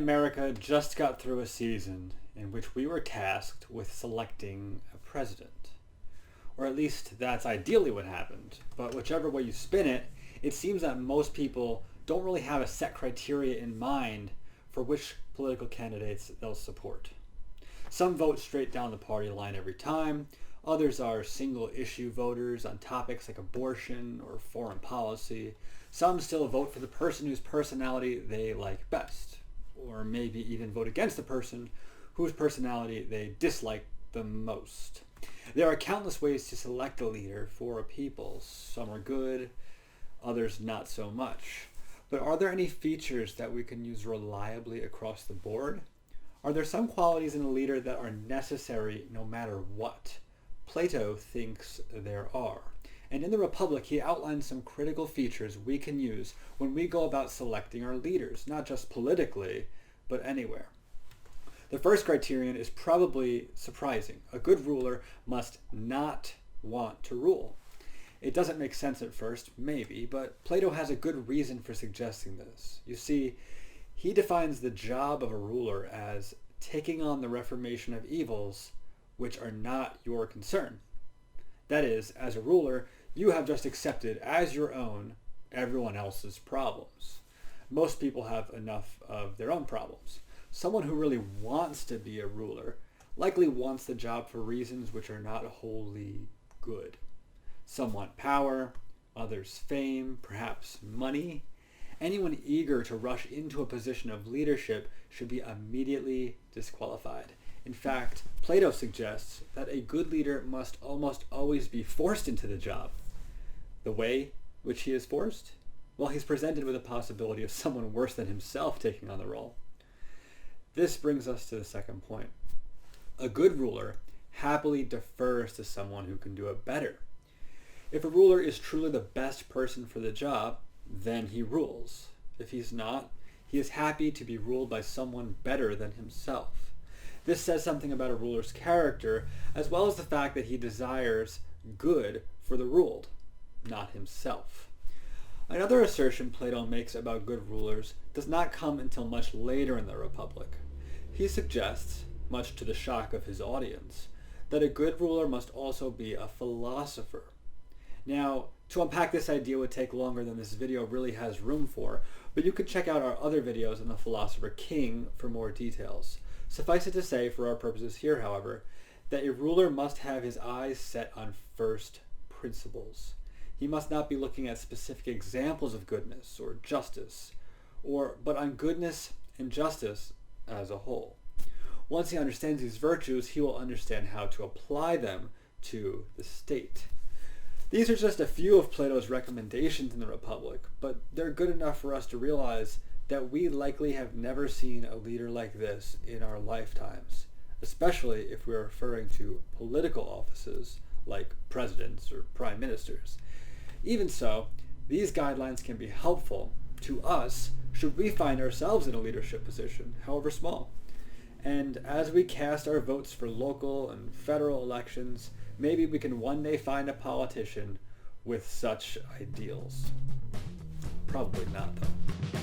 America just got through a season in which we were tasked with selecting a president. Or at least that's ideally what happened. But whichever way you spin it, it seems that most people don't really have a set criteria in mind for which political candidates they'll support. Some vote straight down the party line every time. Others are single issue voters on topics like abortion or foreign policy. Some still vote for the person whose personality they like best, or maybe even vote against the person whose personality they dislike the most. There are countless ways to select a leader for a people. Some are good, others not so much. But are there any features that we can use reliably across the board? Are there some qualities in a leader that are necessary no matter what? Plato thinks there are. And in the Republic, he outlines some critical features we can use when we go about selecting our leaders, not just politically, but anywhere. The first criterion is probably surprising. A good ruler must not want to rule. It doesn't make sense at first, maybe, but Plato has a good reason for suggesting this. You see, he defines the job of a ruler as taking on the reformation of evils which are not your concern. That is, as a ruler, you have just accepted as your own everyone else's problems. Most people have enough of their own problems. Someone who really wants to be a ruler likely wants the job for reasons which are not wholly good. Some want power, others fame, perhaps money. Anyone eager to rush into a position of leadership should be immediately disqualified. In fact, Plato suggests that a good leader must almost always be forced into the job. The way which he is forced? Well, he's presented with the possibility of someone worse than himself taking on the role. This brings us to the second point. A good ruler happily defers to someone who can do it better. If a ruler is truly the best person for the job, then he rules. If he's not, he is happy to be ruled by someone better than himself. This says something about a ruler's character, as well as the fact that he desires good for the ruled, not himself. Another assertion Plato makes about good rulers does not come until much later in the Republic. He suggests, much to the shock of his audience, that a good ruler must also be a philosopher. Now, to unpack this idea would take longer than this video really has room for, but you could check out our other videos on the philosopher king for more details. Suffice it to say, for our purposes here, however, that a ruler must have his eyes set on first principles. He must not be looking at specific examples of goodness or justice, but on goodness and justice as a whole. Once he understands these virtues, he will understand how to apply them to the state. These are just a few of Plato's recommendations in the Republic, but they're good enough for us to realize that we likely have never seen a leader like this in our lifetimes, especially if we're referring to political offices like presidents or prime ministers. Even so, these guidelines can be helpful to us should we find ourselves in a leadership position, however small. And as we cast our votes for local and federal elections, maybe we can one day find a politician with such ideals. Probably not, though.